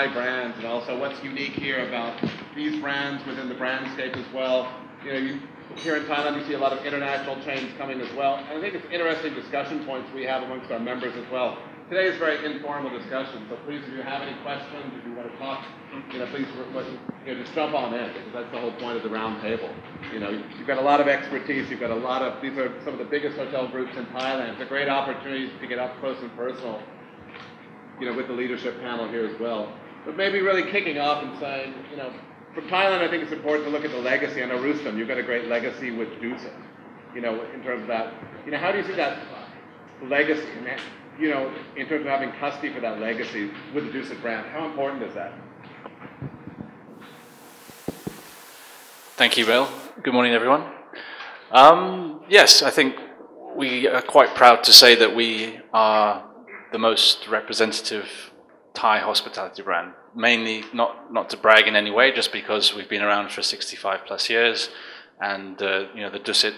Thai brands and also what's unique here about these brands within the brandscape as well. You know, here in Thailand, you see a lot of international chains coming as well. And I think it's interesting discussion points we have amongst our members as well. Today is very informal discussion, so please, if you have any questions, if you want to talk, you know, please, you know, just jump on in, because that's the whole point of the round table. You know, you've got a lot of expertise, you've got a lot of, these are some of the biggest hotel groups in Thailand. It's a great opportunity to get up close and personal, you know, with the leadership panel here as well. But maybe really kicking off and saying, you know, from Thailand, I think it's important to look at the legacy. I know, Rustom, you've got a great legacy with Dusit, you know, in terms of that. You know, how do you see that legacy, you know, in terms of having custody for that legacy with the Dusit brand? How important is that? Thank you, Bill. Good morning, everyone. Yes, I think we are quite proud to say that we are the most representative Thai hospitality brand. Mainly not to brag in any way, just because we've been around for 65 plus years, and you know, the Dusit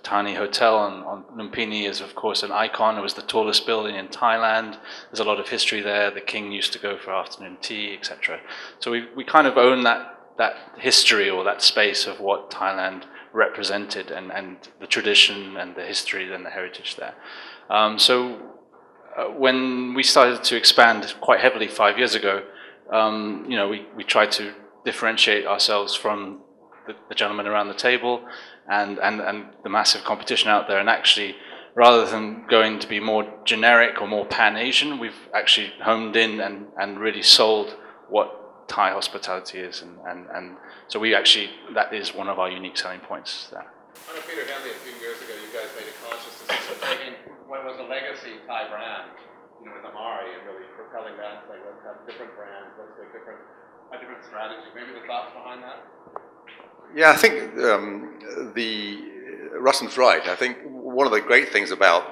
Thani Hotel on Lumpini is of course an icon. It was the tallest building in Thailand. There's a lot of history there. The king used to go for afternoon tea, etc. So we kind of own that history, or that space of what Thailand represented, and the tradition and the history and the heritage there. When we started to expand quite heavily 5 years ago, you know, we tried to differentiate ourselves from the gentlemen around the table and the massive competition out there. And actually, rather than going to be more generic or more pan-Asian, we've actually homed in and really sold what Thai hospitality is. And so we actually, that is one of our unique selling points there. I know, Peter Henley, a few years ago, you guys made a conscious decision of taking what was a legacy Thai brand, you know, with Amari, and really propelling that, saying, let's have different brands, let's make a different strategy. Maybe the thoughts behind that? Yeah, I think Rustom's right. I think one of the great things about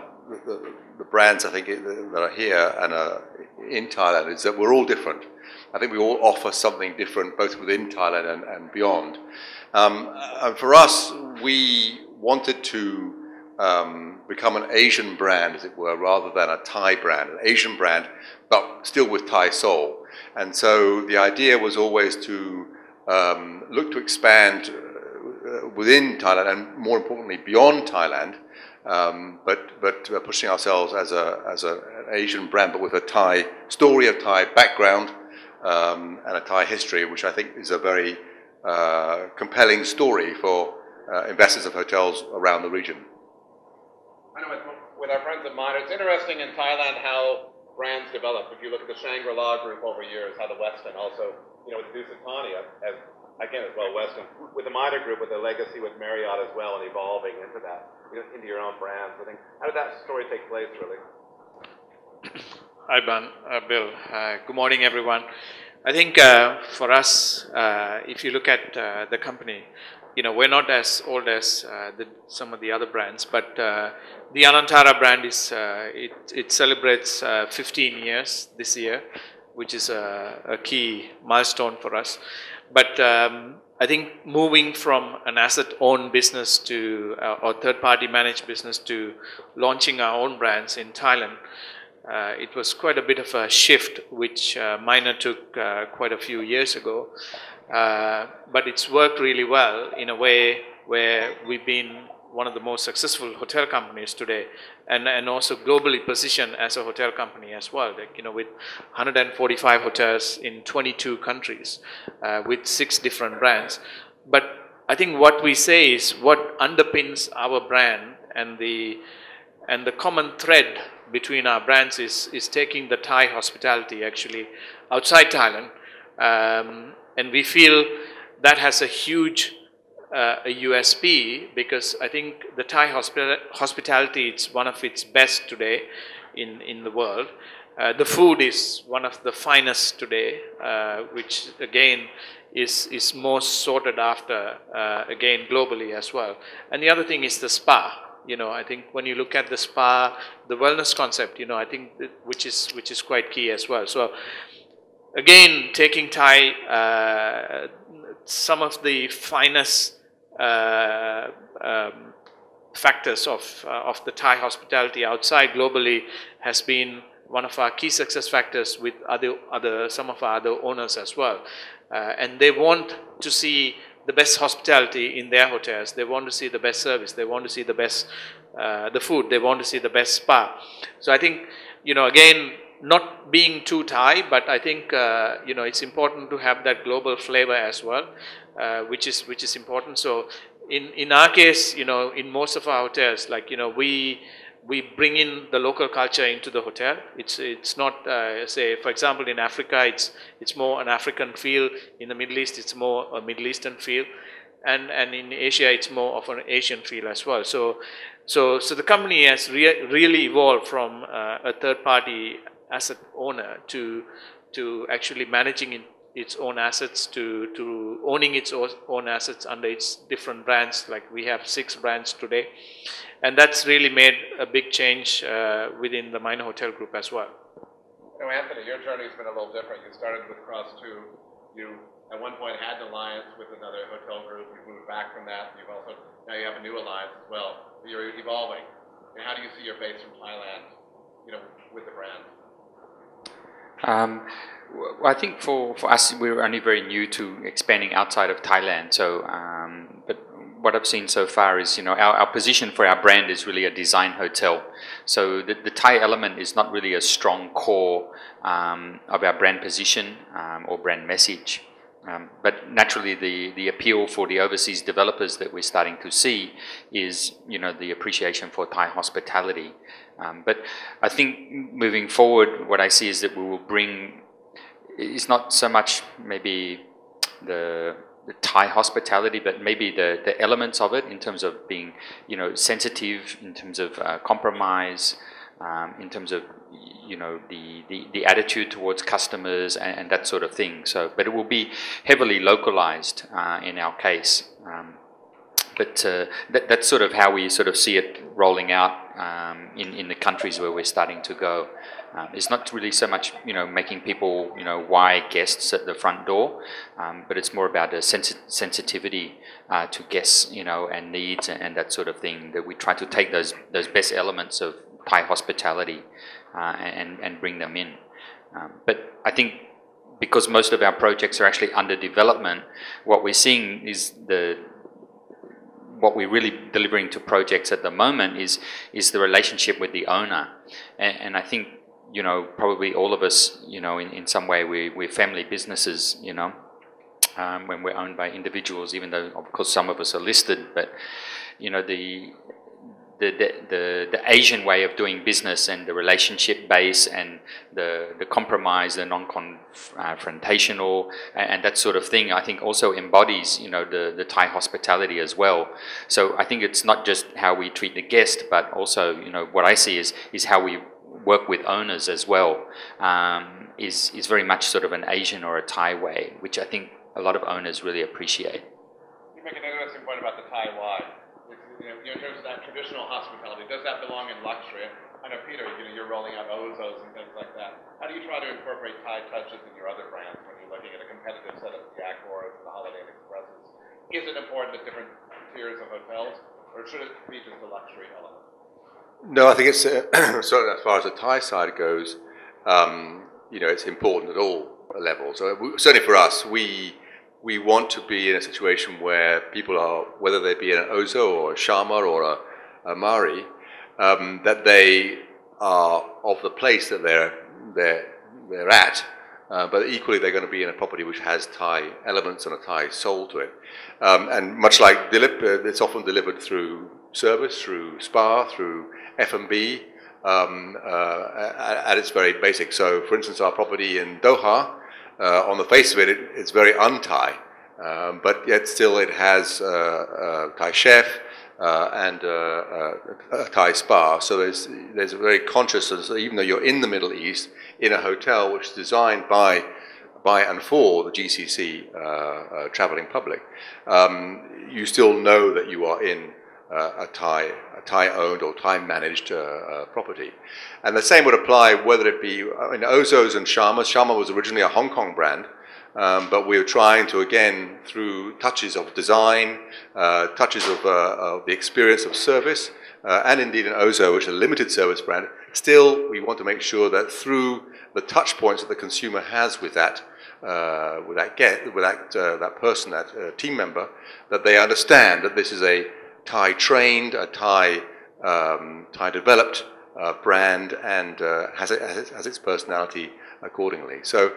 the brands, I think, that are here and are in Thailand is that we're all different. I think we all offer something different, both within Thailand and beyond. And for us, we wanted to become an Asian brand, as it were, rather than a Thai brand, an Asian brand, but still with Thai soul. And so the idea was always to look to expand within Thailand, and more importantly beyond Thailand, but pushing ourselves as an Asian brand, but with a Thai story, a Thai background, and a Thai history, which I think is a very compelling story for investors of hotels around the region. I know with our friends of mine, it's interesting in Thailand how brands develop. If you look at the Shangri-La group over years, how the Westin also, you know, with the Dusit Thani, as well, Westin, with the Mitre group, with the legacy with Marriott as well, and evolving into that, you know, into your own brands. I think, how did that story take place, really? Hi, Bill. Good morning, everyone. I think for us, if you look at the company, you know, we're not as old as some of the other brands, but the Anantara brand is, it celebrates 15 years this year, which is a key milestone for us. But I think moving from an asset-owned business to, or third-party managed business, to launching our own brands in Thailand, it was quite a bit of a shift, which Minor took quite a few years ago. But it's worked really well in a way where we've been one of the most successful hotel companies today, and also globally positioned as a hotel company as well. Like, you know, with 145 hotels in 22 countries, with 6 different brands. But I think what we say is what underpins our brand, and the common thread between our brands is taking the Thai hospitality actually outside Thailand. And we feel that has a huge a USP, because I think the Thai hospitality, it's one of its best today in the world. The food is one of the finest today, which again is most sought after again globally as well. And the other thing is the spa. You know, I think when you look at the spa, the wellness concept, you know, I think which is quite key as well. So again, taking Thai, some of the finest factors of the Thai hospitality outside globally has been one of our key success factors with some of our other owners as well. And they want to see the best hospitality in their hotels. They want to see the best service. They want to see the best the food. They want to see the best spa. So I think, again, not being too Thai, but I think it's important to have that global flavor as well, which is important. So in our case, in most of our hotels, like we bring in the local culture into the hotel. It's not say, for example, in Africa it's more an African feel. In the Middle East it's more a Middle Eastern feel, and in Asia it's more of an Asian feel as well. So the company has really evolved from a third party asset owner to actually managing its own assets to owning its own assets under its different brands. Like we have 6 brands today, and that's really made a big change within the Minor Hotel Group as well. Anthony, your journey's been a little different. You started with Cross 2. You at one point had an alliance with another hotel group. You moved back from that. Now you have a new alliance as well. You're evolving. And how do you see your base from Thailand, with the brand? Well, I think for us, we're only very new to expanding outside of Thailand. So, but what I've seen so far is, our position for our brand is really a design hotel. So the Thai element is not really a strong core of our brand position or brand message. But naturally, the appeal for the overseas developers that we're starting to see is, the appreciation for Thai hospitality. But I think moving forward, what I see is that we will bring, it's not so much maybe the Thai hospitality, but maybe the elements of it in terms of being, sensitive, in terms of compromise, in terms of, the attitude towards customers and that sort of thing. So, but it will be heavily localized in our case. But that's sort of how we sort of see it rolling out in the countries where we're starting to go. It's not really so much, making people, why guests at the front door, but it's more about the sensitivity to guests, and needs and that sort of thing, that we try to take those best elements of Thai hospitality and bring them in. But I think because most of our projects are actually under development, what we're seeing is what we're really delivering to projects at the moment is the relationship with the owner. And I think, probably all of us, in some way we're family businesses, when we're owned by individuals, even though of course some of us are listed, but, the Asian way of doing business and the relationship base and the compromise, the non-confrontational and that sort of thing, I think also embodies, the Thai hospitality as well. So I think it's not just how we treat the guest, but also, what I see is how we work with owners as well, is very much sort of an Asian or a Thai way, which I think a lot of owners really appreciate. You make an interesting point about the Thai why. In terms of that traditional hospitality, does that belong in luxury? I know, Peter, you're rolling out Ozos and things like that. How do you try to incorporate Thai touches in your other brands when you're looking at a competitive set of the Accors and the Holiday Inn Expresses? Is it important at different tiers of hotels, or should it be just a luxury element? No, I think it's certainly as far as the Thai side goes, it's important at all levels. So certainly for us, we want to be in a situation where people are, whether they be an Ozo or a Sharma or a Mari, that they are of the place that they're at, but equally they're going to be in a property which has Thai elements and a Thai soul to it. And much like Dillip, it's often delivered through service, through spa, through F&B, at its very basic. So, for instance, our property in Doha, on the face of it, it's very un-Thai, but yet still it has a Thai chef and a Thai spa. So there's a very conscious, so even though you're in the Middle East, in a hotel which is designed by and for the GCC traveling public, you still know that you are in a Thai-owned or Thai-managed property. And the same would apply whether it be in Ozos and Sharma. Sharma was originally a Hong Kong brand, but we're trying to, again, through touches of design, touches of the experience of service, and indeed an Ozo, which is a limited service brand, still we want to make sure that through the touch points that the consumer has with that person, that team member, that they understand that this is a Thai trained, a Thai developed brand, and has its personality accordingly. So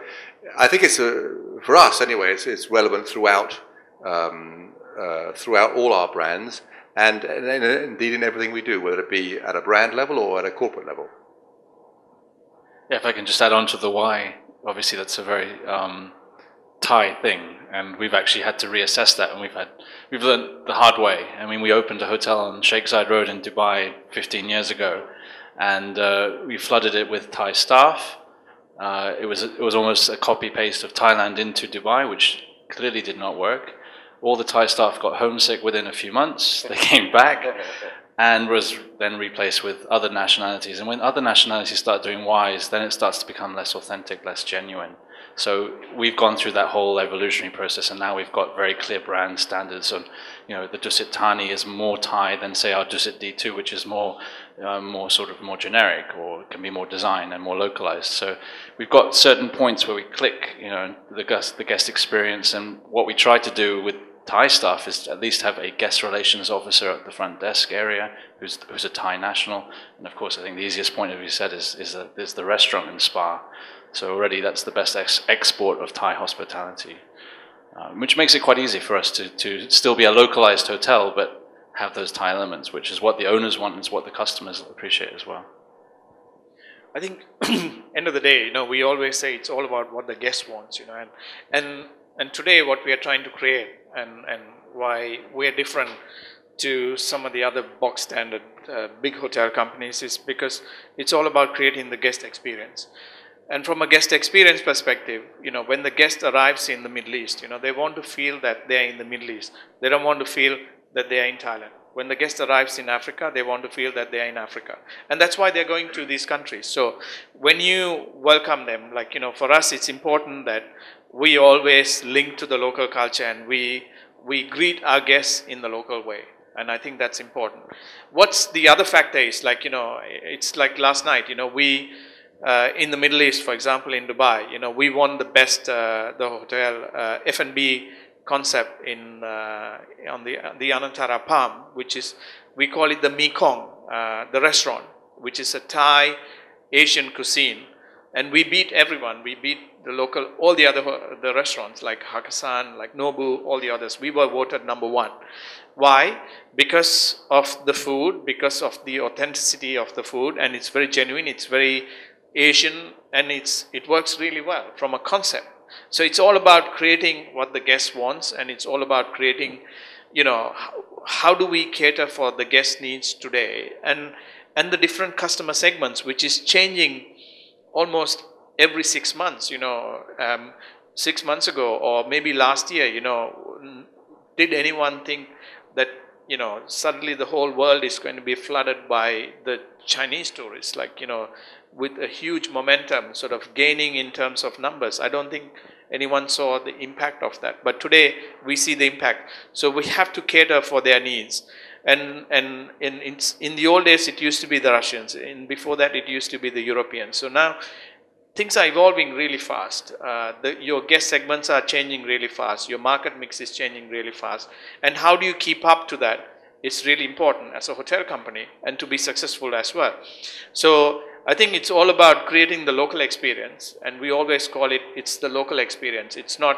I think it's for us anyway. It's relevant throughout all our brands, and indeed in everything we do, whether it be at a brand level or at a corporate level. Yeah, if I can just add on to the why, obviously that's a very Thai thing, and we've actually had to reassess that, and we've learned the hard way. I mean, we opened a hotel on Sheikh Zayed Road in Dubai 15 years ago, and we flooded it with Thai staff. It was almost a copy paste of Thailand into Dubai, which clearly did not work. All the Thai staff got homesick within a few months. They came back and was then replaced with other nationalities. And when other nationalities start doing Ys, then it starts to become less authentic, less genuine. So we've gone through that whole evolutionary process, and now we've got very clear brand standards on, the Dusit Thani is more Thai than, say, our Dusit D2, which is more generic, or can be more design and more localized. So we've got certain points where we click, the guest experience, and what we try to do with Thai staff is at least have a guest relations officer at the front desk area who's a Thai national. And of course, I think the easiest point, as you said, is the restaurant and spa. So already that's the best export of Thai hospitality, which makes it quite easy for us to still be a localized hotel, but have those Thai elements, which is what the owners want and it's what the customers appreciate as well. I think, end of the day, we always say it's all about what the guest wants, and today what we are trying to create, and why we are different to some of the other box standard big hotel companies, is because it's all about creating the guest experience. And from a guest experience perspective, when the guest arrives in the Middle East, they want to feel that they are in the Middle East. They don't want to feel that they are in Thailand. When the guest arrives in Africa, they want to feel that they are in Africa. And that's why they're going to these countries. So when you welcome them, for us, it's important that we always link to the local culture, and we greet our guests in the local way. And I think that's important. What's the other factor is, it's like last night, we, in the Middle East, for example, in Dubai, we won the best, the hotel F&B concept on the Anantara Palm, which is, we call it the Mekong, the restaurant, which is a Thai Asian cuisine. And we beat everyone. We beat the local, all the other restaurants like Hakkasan, like Nobu, all the others. We were voted #1. Why? Because of the food, because of the authenticity of the food, and it's very genuine, it's very Asian, and it works really well from a concept. So it's all about creating what the guest wants, and it's all about creating, how do we cater for the guest needs today, and the different customer segments, which is changing almost every 6 months. 6 months ago, or maybe last year, did anyone think that suddenly the whole world is going to be flooded by the Chinese tourists, with a huge momentum sort of gaining in terms of numbers? I don't think anyone saw the impact of that, but today we see the impact. So we have to cater for their needs. And in the old days, it used to be the Russians, and before that, it used to be the Europeans. So now things are evolving really fast. Your guest segments are changing really fast. Your market mix is changing really fast. And how do you keep up to that? It's really important as a hotel company, and to be successful as well. So I think it's all about creating the local experience, and we always call it's the local experience. It's not,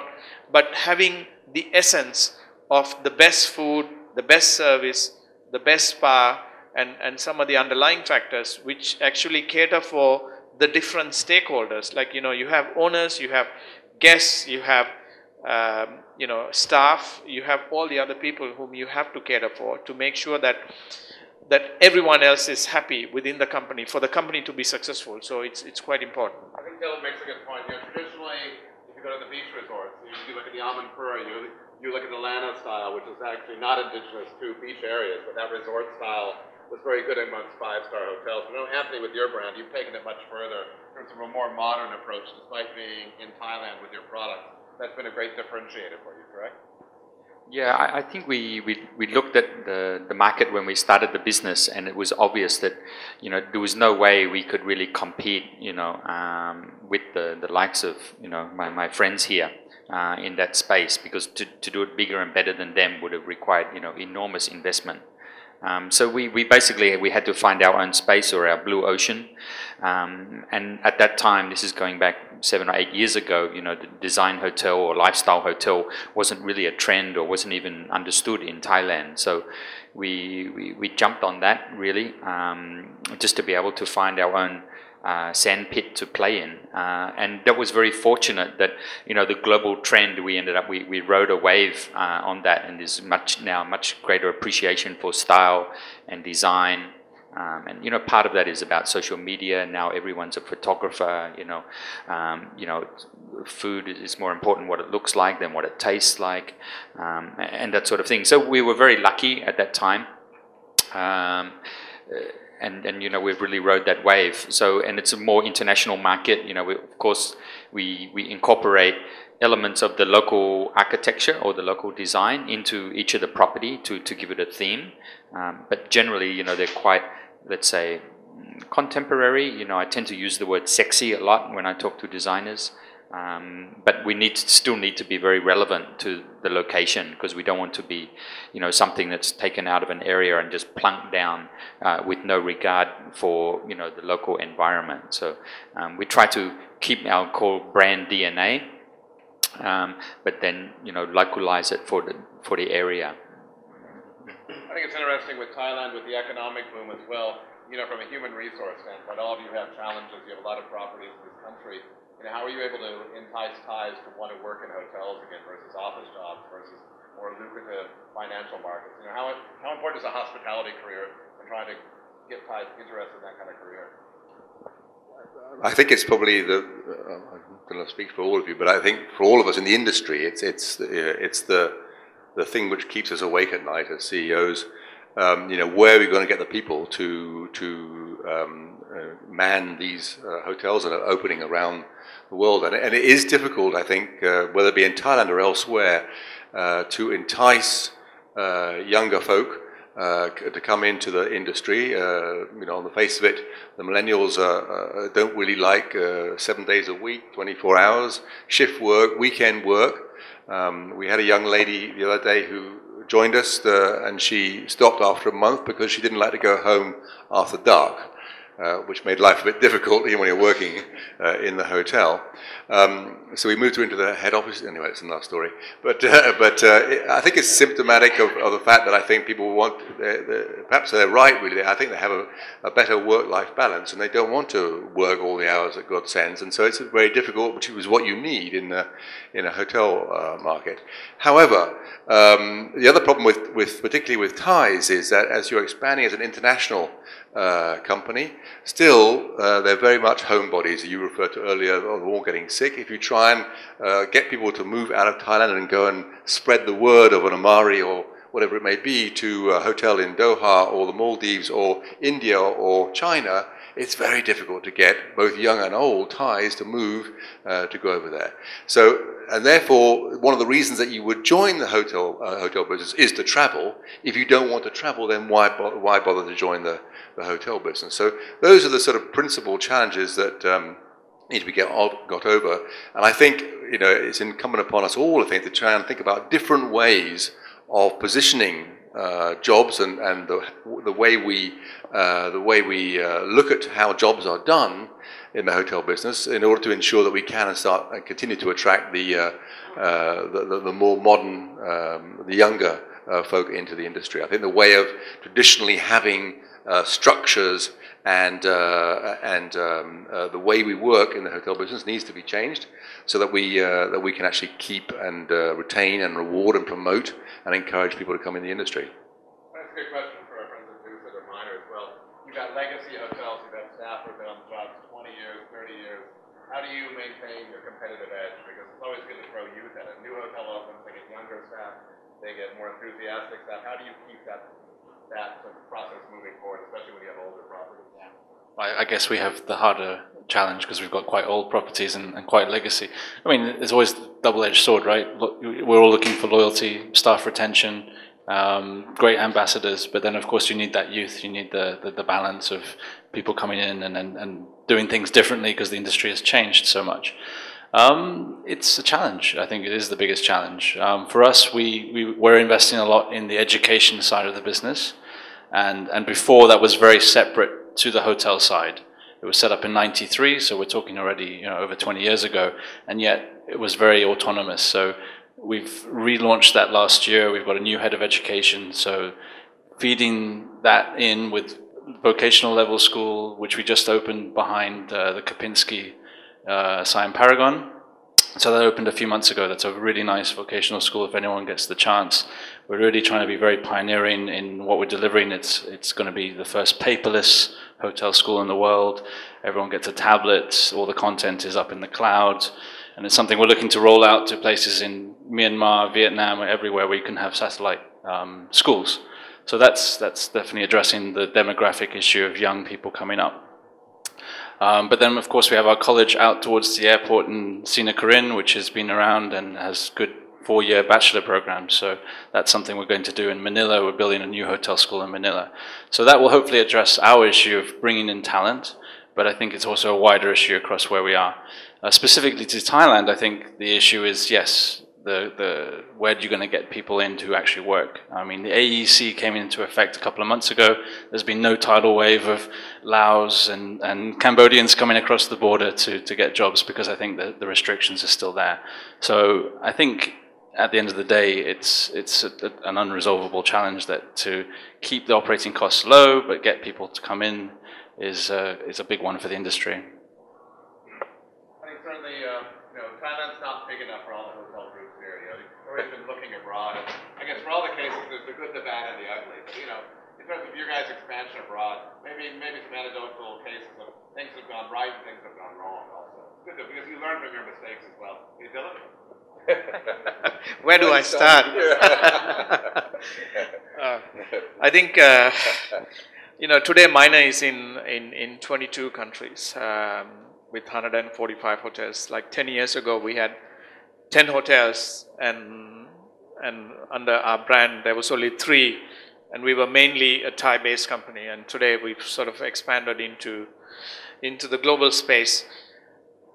but having the essence of the best food, the best service, the best spa, and some of the underlying factors which actually cater for the different stakeholders. You have owners, you have guests, you have staff, you have all the other people whom you have to cater for, to make sure that everyone else is happy within the company, for the company to be successful. So it's quite important. I think Dillip makes a good point. Traditionally, if you go to the beach resorts, you look at the Amanpura, you look at the Lana style, which is actually not indigenous to beach areas, but that resort style was very good amongst five-star hotels. But Anthony, with your brand, you've taken it much further in terms of a more modern approach, despite being in Thailand with your products. That's been a great differentiator for you, correct? Yeah, I think we looked at the market when we started the business, and it was obvious that, you know, there was no way we could really compete, you know, with the likes of, you know, my friends here in that space, because to do it bigger and better than them would have required, you know, enormous investment. So we basically we had to find our own space, or our blue ocean, and at that time, this is going back 7 or 8 years ago, you know, the design hotel or lifestyle hotel wasn't really a trend, or wasn't even understood in Thailand. So we jumped on that really, just to be able to find our own sand pit to play in, and that was very fortunate that, you know, the global trend, we ended up, we rode a wave on that, and there's much greater appreciation for style and design, and, you know, part of that is about social media. Now everyone's a photographer, you know, food is more important what it looks like than what it tastes like, and that sort of thing. So we were very lucky at that time. And you know, we've really rode that wave. So, and it's a more international market. You know, of course, we incorporate elements of the local architecture or the local design into each of the property to give it a theme. But generally, you know, they're quite, let's say, contemporary. You know, I tend to use the word sexy a lot when I talk to designers. But we still need to be very relevant to the location, because we don't want to be, you know, something that's taken out of an area and just plunked down with no regard for, you know, the local environment. So we try to keep our core brand DNA, but then, you know, localize it for the area. I think it's interesting with Thailand, with the economic boom as well. You know, from a human resource standpoint, all of you have challenges. You have a lot of properties in this country. You know, how are you able to entice Thais to want to work in hotels again versus office jobs versus more lucrative financial markets? You know, how important is a hospitality career in trying to get Thais interested in that kind of career? I think it's probably I'm going to speak for all of you, but I think for all of us in the industry, it's the thing which keeps us awake at night as CEOs. You know, where are we going to get the people to man these hotels that are opening around the world? And it is difficult, I think, whether it be in Thailand or elsewhere, to entice younger folk to come into the industry. You know, on the face of it, the millennials don't really like 7 days a week, 24 hours, shift work, weekend work. We had a young lady the other day who joined us, and she stopped after a month because she didn't like to go home after dark, which made life a bit difficult even when you're working in the hotel. So we moved her into the head office. Anyway, it's another story. But I think it's symptomatic of the fact that I think people want, perhaps they're right really, I think they have a better work-life balance, and they don't want to work all the hours that God sends. And so it's very difficult, which is what you need in a hotel market. However, the other problem particularly with Thais is that as you're expanding as an international company, still they're very much homebodies. You referred to earlier, of all getting sick. If you try and get people to move out of Thailand and go and spread the word of an Amari or whatever it may be to a hotel in Doha or the Maldives or India or China, it's very difficult to get both young and old Thais to move to go over there. So, and therefore, one of the reasons that you would join the hotel business is to travel. If you don't want to travel, then why bother to join the hotel business? So those are the sort of principal challenges that need to be got over. And I think, you know, it's incumbent upon us all, I think, to try and think about different ways of positioning jobs and the way we look at how jobs are done in the hotel business, in order to ensure that we can start and continue to attract the more modern, the younger folk into the industry. I think the way of traditionally having structures and the way we work in the hotel business needs to be changed, so that we can actually keep and retain and reward and promote and encourage people to come in the industry. That's a good question for our friends at Dusit or Minor as well. You've got legacy hotels, you've got staff who've been on the job 20 years, 30 years. How do you maintain your competitive edge? Because it's always good to throw youth at it. New hotel opens, they get younger staff, they get more enthusiastic staff. How do you keep that sort of process moving forward, especially when you have older properties? Yeah. I guess we have the harder challenge because we've got quite old properties and quite legacy. I mean, it's always the double-edged sword, right? We're all looking for loyalty, staff retention, great ambassadors, but then of course you need that youth, you need the balance of people coming in and doing things differently because the industry has changed so much. It's a challenge. I think it is the biggest challenge. For us, we're investing a lot in the education side of the business, and before that was very separate to the hotel side. It was set up in '93, so we're talking already over 20 years ago, and yet it was very autonomous. So we've relaunched that last year. We've got a new head of education, so feeding that in with vocational level school, which we just opened behind the Kapinski Siam Paragon. So that opened a few months ago. That's a really nice vocational school if anyone gets the chance. We're really trying to be very pioneering in what we're delivering. It's going to be the first paperless hotel school in the world. Everyone gets a tablet. All the content is up in the cloud. And it's something we're looking to roll out to places in Myanmar, Vietnam, everywhere where you can have satellite schools. So that's definitely addressing the demographic issue of young people coming up. But then, of course, we have our college out towards the airport in Sinakurin, which has been around and has good 4-year bachelor programs. So that's something we're going to do in Manila. We're building a new hotel school in Manila. So that will hopefully address our issue of bringing in talent, but I think it's also a wider issue across where we are. Specifically to Thailand, I think the issue is, yes, where are you going to get people in to actually work? I mean, the AEC came into effect a couple of months ago. There's been no tidal wave of Laos and Cambodians coming across the border to get jobs because I think the restrictions are still there. So I think at the end of the day, it's an unresolvable challenge that to keep the operating costs low but get people to come in is a big one for the industry. I think certainly, Thailand's not big enough for all the hotel groups here. We've always been looking abroad. And I guess for all the cases, there's the good, the bad, and the ugly. But, in terms of your guys' expansion abroad, maybe some anecdotal cases of things that have gone right and things that have gone wrong also. It's good because you learn from your mistakes as well. Hey, Dillip? Where do I start? I think, today Minor is in 22 countries. With 145 hotels. Like 10 years ago, we had 10 hotels, and under our brand, there was only 3, and we were mainly a Thai-based company. And today, we've sort of expanded into the global space.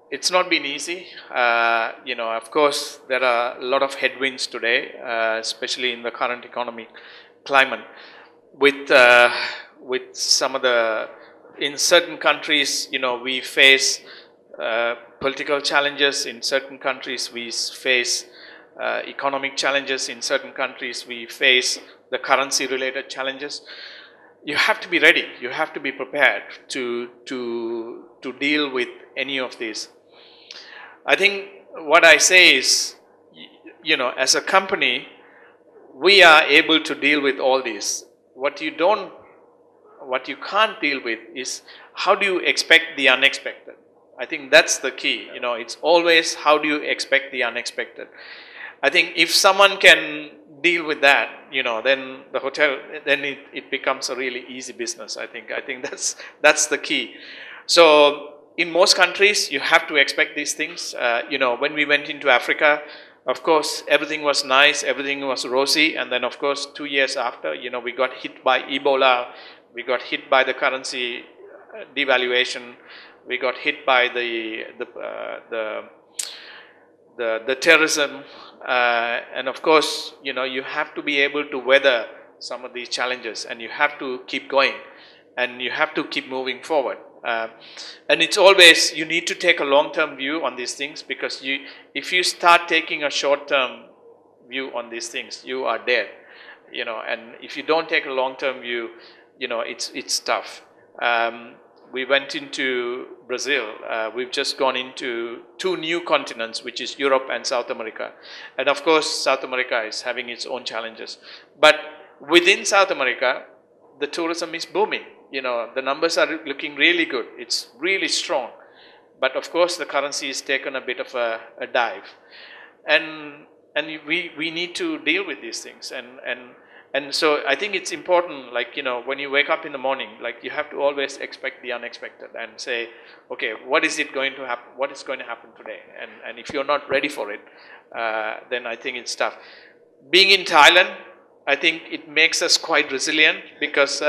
It's not been easy. Of course, there are a lot of headwinds today, especially in the current economic climate. With some of the in certain countries, we face political challenges. In certain countries, we face economic challenges. In certain countries, we face the currency-related challenges. You have to be ready. You have to be prepared to deal with any of these. I think what I say is, as a company, we are able to deal with all these. What you can't deal with is how do you expect the unexpected? I think that's the key. It's always how do you expect the unexpected. I think if someone can deal with that, then the hotel, then it becomes a really easy business. I think that's the key. So in most countries, you have to expect these things. When we went into Africa, of course, everything was nice, everything was rosy, and then of course 2 years after, we got hit by Ebola. We got hit by the currency devaluation. We got hit by the terrorism, and of course, you have to be able to weather some of these challenges, and you have to keep going, and you have to keep moving forward. And it's always you need to take a long-term view on these things, because if you start taking a short-term view on these things, you are dead. And if you don't take a long-term view, it's tough. We went into Brazil. We've just gone into 2 new continents, which is Europe and South America. And of course, South America is having its own challenges. But within South America, the tourism is booming. The numbers are looking really good. It's really strong. But of course, the currency has taken a bit of a dive. And we need to deal with these things. And And so I think it's important, like, you know, when you wake up in the morning, like, you have to always expect the unexpected and say, okay, what is going to happen today? And if you're not ready for it, then I think it's tough. Being in Thailand, I think it makes us quite resilient, because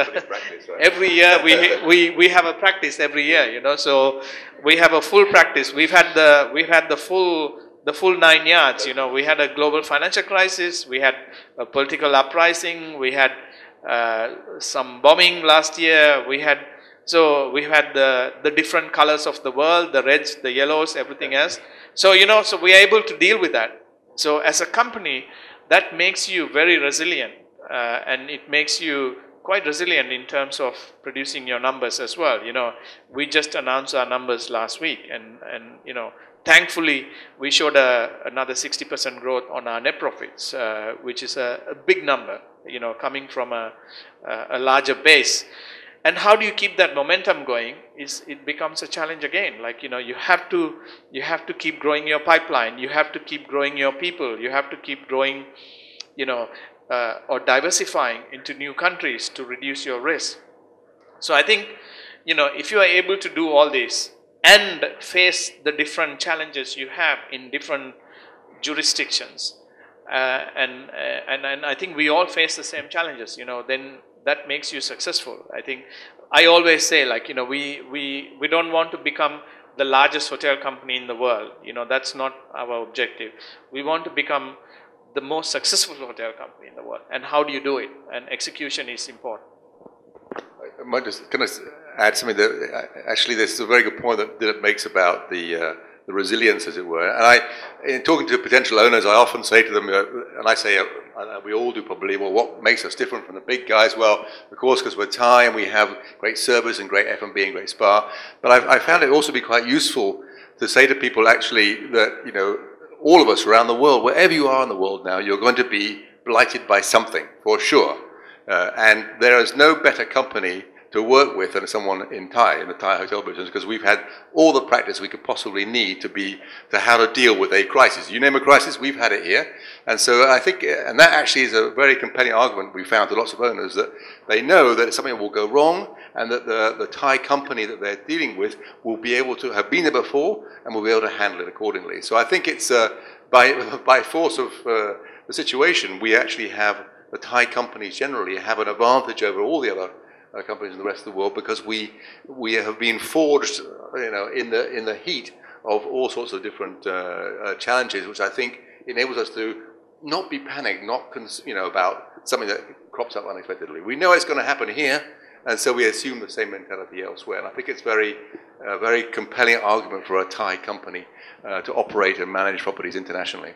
every year we have a practice every year, you know, so we have a full practice. We've had the full 9 yards, you know. We had a global financial crisis, we had a political uprising, we had some bombing last year, we had the different colors of the world, the reds, the yellows, everything else. So, you know, so we are able to deal with that. So as a company, that makes you very resilient, and it makes you quite resilient in terms of producing your numbers as well. You know, we just announced our numbers last week, and you know, thankfully, we showed another 60% growth on our net profits, which is a big number, you know, coming from a larger base. And how do you keep that momentum going? It becomes a challenge again. Like, you know, you have to keep growing your pipeline. You have to keep growing your people. You have to keep growing, you know, or diversifying into new countries to reduce your risk. So I think, you know, if you are able to do all this and face the different challenges you have in different jurisdictions, and I think we all face the same challenges, you know, then that makes you successful. I think I always say, like, you know, we don't want to become the largest hotel company in the world. You know, that's not our objective. We want to become the most successful hotel company in the world. And how do you do it? And execution is important. I might just kind of add something that actually this is a very good point that Dillip makes about the resilience, as it were. And in talking to potential owners, I often say to them, and I say, we all do probably, well, what makes us different from the big guys? Well, of course, because we're Thai and we have great service and great F&B and great spa. But I found it also be quite useful to say to people actually that, you know, all of us around the world, wherever you are in the world now, you're going to be blighted by something, for sure. And there is no better company to work with than someone in the Thai hotel business, because we've had all the practice we could possibly need to how to deal with a crisis. You name a crisis, we've had it here. And so I think, and that actually is a very compelling argument we found to lots of owners, that they know that something will go wrong and that the Thai company that they're dealing with will be able to have been there before and will be able to handle it accordingly. So I think it's by force of the situation, we actually have, the Thai companies generally have an advantage over all the other companies in the rest of the world, because we have been forged, you know, in the heat of all sorts of different challenges, which I think enables us to not be panicked, you know, about something that crops up unexpectedly. We know it's going to happen here, and so we assume the same mentality elsewhere. And I think it's a very compelling argument for a Thai company to operate and manage properties internationally.